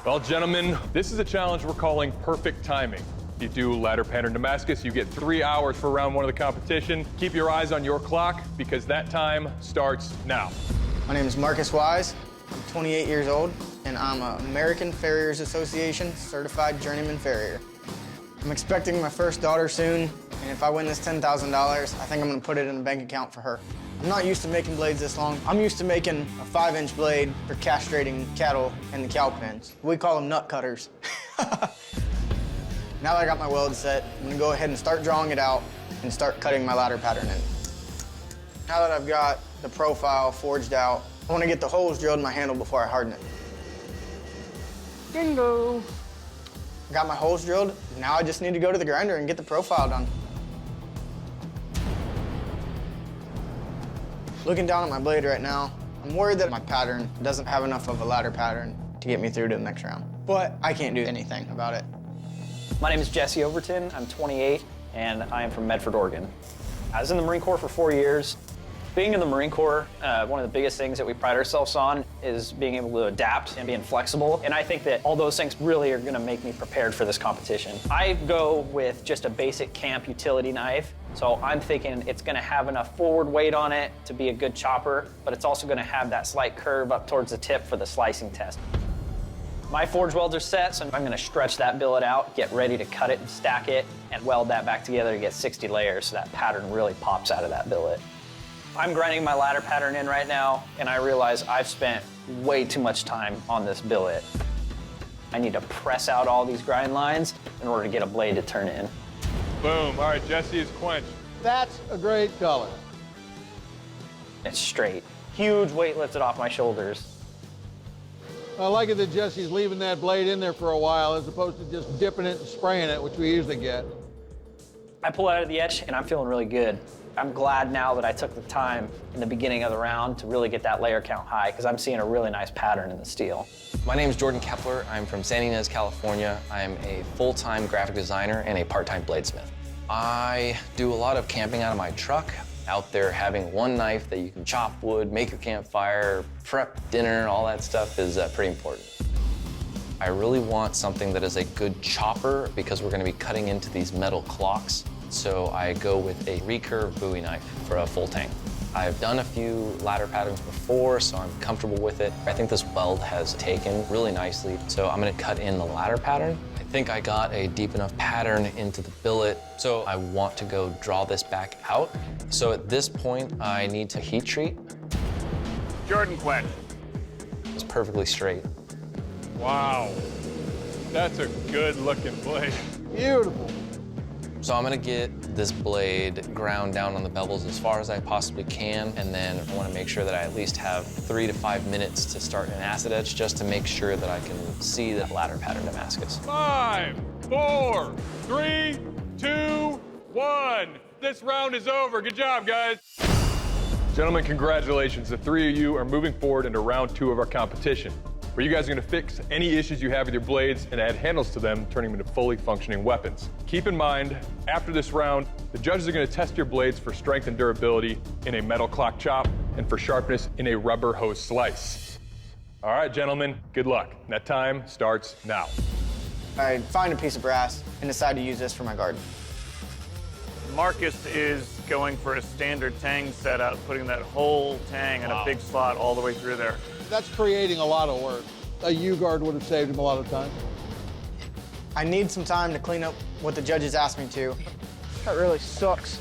Well, gentlemen, this is a challenge we're calling perfect timing. You do ladder pattern Damascus, you get 3 hours for round 1 of the competition. Keep your eyes on your clock because that time starts now. My name is Marcus Wise. I'm 28 years old, and I'm an American Farriers Association certified journeyman farrier. I'm expecting my first daughter soon, and if I win this $10,000, I think I'm gonna put it in a bank account for her. I'm not used to making blades this long. I'm used to making a 5-inch blade for castrating cattle in the cow pens. We call them nut cutters. Now that I got my weld set, I'm gonna go ahead and start drawing it out and start cutting my ladder pattern in. Now that I've got the profile forged out, I wanna get the holes drilled in my handle before I harden it. Bingo! Got my holes drilled, now I just need to go to the grinder and get the profile done. Looking down at my blade right now, I'm worried that my pattern doesn't have enough of a ladder pattern to get me through to the next round. But I can't do anything about it. My name is Jesse Overton. I'm 28, and I am from Medford, Oregon. I was in the Marine Corps for 4 years. Being in the Marine Corps, one of the biggest things that we pride ourselves on is being able to adapt and being flexible. And I think that all those things really are gonna make me prepared for this competition. I go with just a basic camp utility knife. So I'm thinking it's gonna have enough forward weight on it to be a good chopper, but it's also gonna have that slight curve up towards the tip for the slicing test. My forge welds are set, so I'm gonna stretch that billet out, get ready to cut it and stack it, and weld that back together to get 60 layers so that pattern really pops out of that billet. I'm grinding my ladder pattern in right now, and I realize I've spent way too much time on this billet. I need to press out all these grind lines in order to get a blade to turn in. Boom. All right, Jesse is quenched. That's a great color. It's straight. Huge weight lifted off my shoulders. I like it that Jesse's leaving that blade in there for a while as opposed to just dipping it and spraying it, which we usually get. I pull it out of the edge, and I'm feeling really good. I'm glad now that I took the time in the beginning of the round to really get that layer count high, because I'm seeing a really nice pattern in the steel. My name is Jordan Kepler. I'm from San Ynez, California. I'm a full-time graphic designer and a part-time bladesmith. I do a lot of camping out of my truck. Out there having one knife that you can chop wood, make your campfire, prep dinner, all that stuff is pretty important. I really want something that is a good chopper because we're gonna be cutting into these metal clocks. So I go with a recurve Bowie knife for a full tang. I've done a few ladder patterns before, so I'm comfortable with it. I think this weld has taken really nicely, so I'm gonna cut in the ladder pattern. I think I got a deep enough pattern into the billet, so I want to go draw this back out. So at this point, I need to heat treat. Jordan quenched. It's perfectly straight. Wow. That's a good looking blade. Beautiful. So I'm gonna get this blade ground down on the bevels as far as I possibly can, and then I wanna make sure that I at least have 3 to 5 minutes to start an acid etch just to make sure that I can see the ladder pattern Damascus. 5, 4, 3, 2, 1. This round is over. Good job, guys. Gentlemen, congratulations. The 3 of you are moving forward into round 2 of our competition, where you guys are gonna fix any issues you have with your blades and add handles to them, turning them into fully functioning weapons. Keep in mind, after this round, the judges are gonna test your blades for strength and durability in a metal clock chop and for sharpness in a rubber hose slice. All right, gentlemen, good luck. That time starts now. I find a piece of brass and decide to use this for my garden. Marcus is going for a standard tang setup, putting that whole tang in a big slot all the way through there. That's creating a lot of work. A U-guard would have saved him a lot of time. I need some time to clean up what the judges asked me to. That really sucks.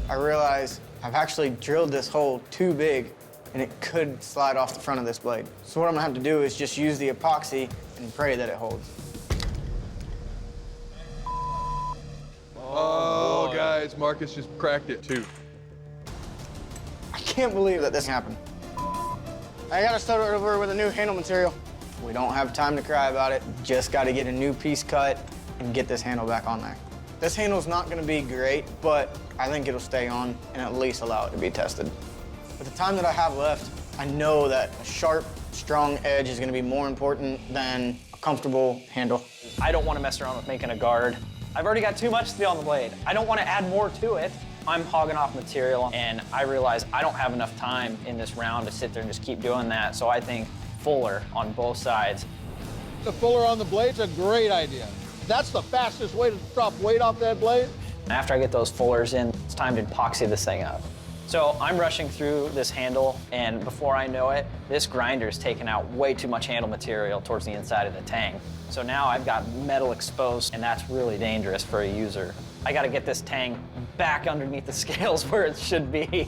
I realize I've actually drilled this hole too big and it could slide off the front of this blade. So what I'm gonna have to do is just use the epoxy and pray that it holds. Oh, guys, Marcus just cracked it too. I can't believe that this happened. I gotta start over with a new handle material. We don't have time to cry about it. Just gotta get a new piece cut and get this handle back on there. This handle's not gonna be great, but I think it'll stay on and at least allow it to be tested. With the time that I have left, I know that a sharp, strong edge is gonna be more important than a comfortable handle. I don't want to mess around with making a guard. I've already got too much steel on the blade. I don't want to add more to it. I'm hogging off material, and I realize I don't have enough time in this round to sit there and just keep doing that, so I think fuller on both sides. the fuller on the blade's a great idea. That's the fastest way to drop weight off that blade. After I get those fullers in, it's time to epoxy this thing up. So I'm rushing through this handle, and before I know it, this grinder's taken out way too much handle material towards the inside of the tang. So now I've got metal exposed, and that's really dangerous for a user. I gotta get this tang back underneath the scales where it should be.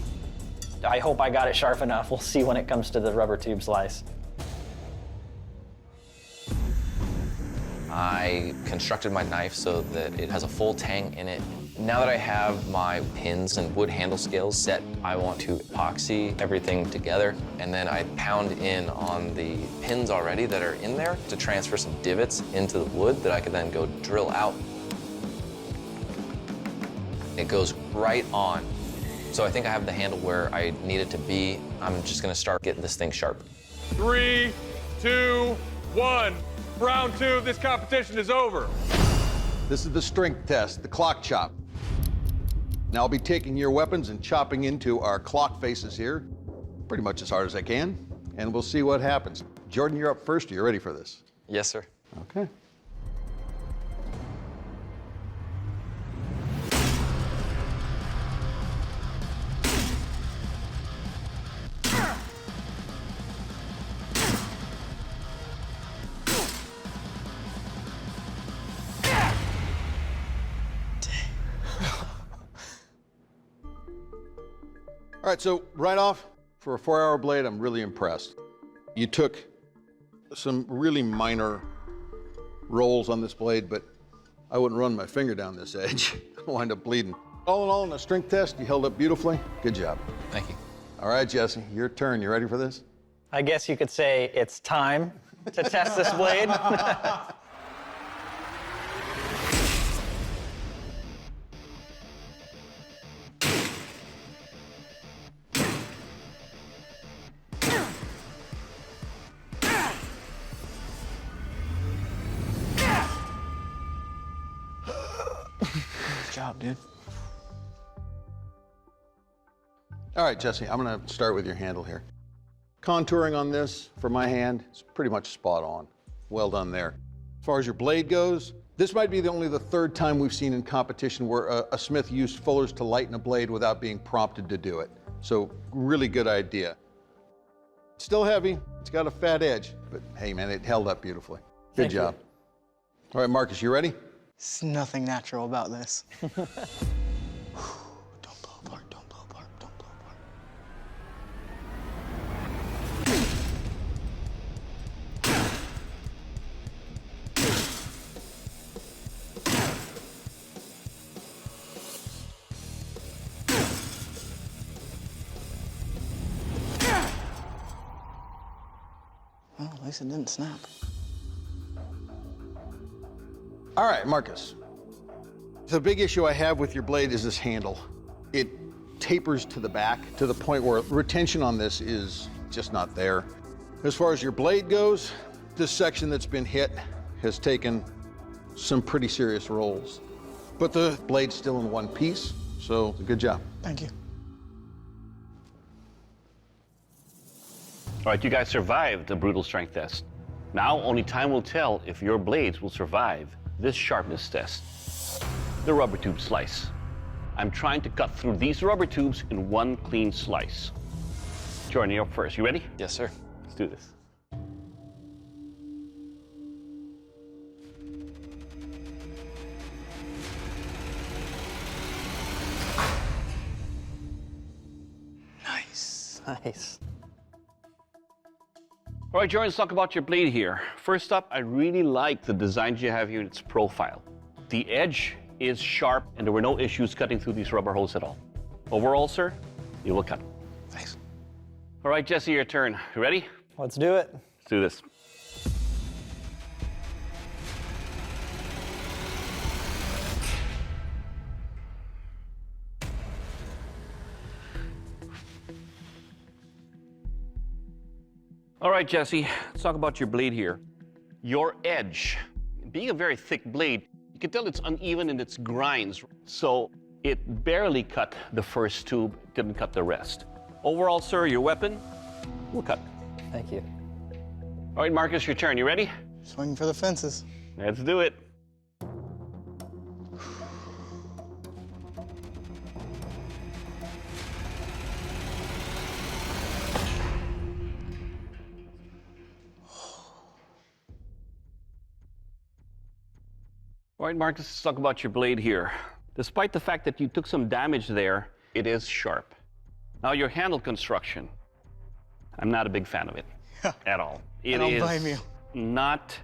I hope I got it sharp enough. We'll see when it comes to the rubber tube slice. I constructed my knife so that it has a full tang in it. Now that I have my pins and wood handle scales set, I want to epoxy everything together, and then I pound in on the pins already that are in there to transfer some divots into the wood that I could then go drill out. It goes right on. So I think I have the handle where I need it to be. I'm just gonna start getting this thing sharp. 3, 2, 1. Round 2 of this competition is over. This is the strength test, the clock chop. Now I'll be taking your weapons and chopping into our clock faces here, pretty much as hard as I can, and we'll see what happens. Jordan, you're up first. Are you ready for this? Yes, sir. Okay. All right, so right off, for a 4-hour blade, I'm really impressed. You took some really minor rolls on this blade, but I wouldn't run my finger down this edge. I'll wind up bleeding. All in all, in a strength test, you held up beautifully. Good job. Thank you. All right, Jesse, your turn. You ready for this? I guess you could say it's time to test this blade. Good job, dude. All right, Jesse, I'm gonna start with your handle here. Contouring on this for my hand is pretty much spot on. Well done there. As far as your blade goes, this might be only the third time we've seen in competition where a smith used fullers to lighten a blade without being prompted to do it. So really good idea. Still heavy, it's got a fat edge, but hey man, it held up beautifully. Good Thank you. job. All right, Marcus, you ready? There's nothing natural about this. Don't blow apart, don't blow apart, don't blow apart. Well, at least it didn't snap. All right, Marcus. The big issue I have with your blade is this handle. It tapers to the back to the point where retention on this is just not there. As far as your blade goes, this section that's been hit has taken some pretty serious rolls. But the blade's still in one piece, so good job. Thank you. All right, you guys survived the brutal strength test. Now only time will tell if your blades will survive this sharpness test. The rubber tube slice. I'm trying to cut through these rubber tubes in one clean slice. Jordan, you're up first. You ready? Yes, sir. Let's do this. Nice. Nice. All right, Jordan, let's talk about your blade here. First up, I really like the designs you have here in its profile. The edge is sharp, and there were no issues cutting through these rubber holes at all. Overall, sir, you will cut. Thanks. All right, Jesse, your turn. You ready? Let's do it. Let's do this. All right, Jesse, let's talk about your blade here. Your edge, being a very thick blade, you can tell it's uneven in its grinds, so it barely cut the first tube, didn't cut the rest. Overall, sir, your weapon will cut. Thank you. All right, Marcus, your turn. You ready? Swing for the fences. Let's do it. All right, Marcus, let's talk about your blade here. Despite the fact that you took some damage there, it is sharp. Now, your handle construction, I'm not a big fan of it at all. I don't blame you. Not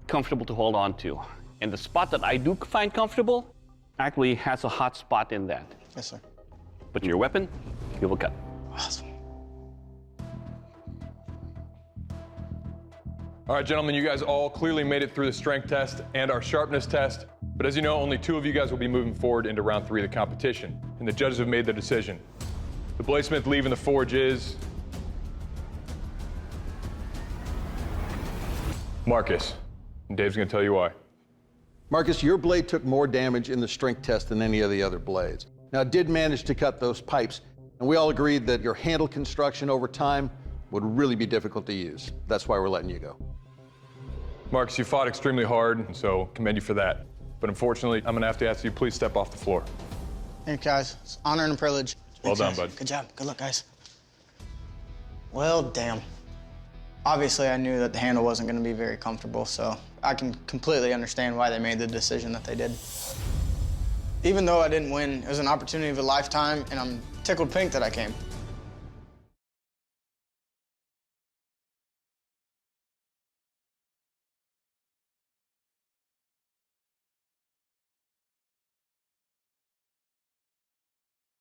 comfortable to hold on to. And the spot that I do find comfortable actually has a hot spot in that. Yes, sir. But your weapon, you will cut. Awesome. All right, gentlemen, you guys all clearly made it through the strength test and our sharpness test. But as you know, only 2 of you guys will be moving forward into round 3 of the competition. And the judges have made their decision. The bladesmith leaving the forge is Marcus. And Dave's gonna tell you why. Marcus, your blade took more damage in the strength test than any of the other blades. Now, it did manage to cut those pipes, and we all agreed that your handle construction over time would really be difficult to use. That's why we're letting you go. Marcus, you fought extremely hard, and so commend you for that. But unfortunately, I'm gonna have to ask you, please step off the floor. Hey, guys. It's an honor and a privilege. Well Thanks, done, guys. bud. Good job. Good luck, guys. Well, damn. Obviously, I knew that the handle wasn't going to be very comfortable, so I can completely understand why they made the decision that they did. Even though I didn't win, it was an opportunity of a lifetime, and I'm tickled pink that I came.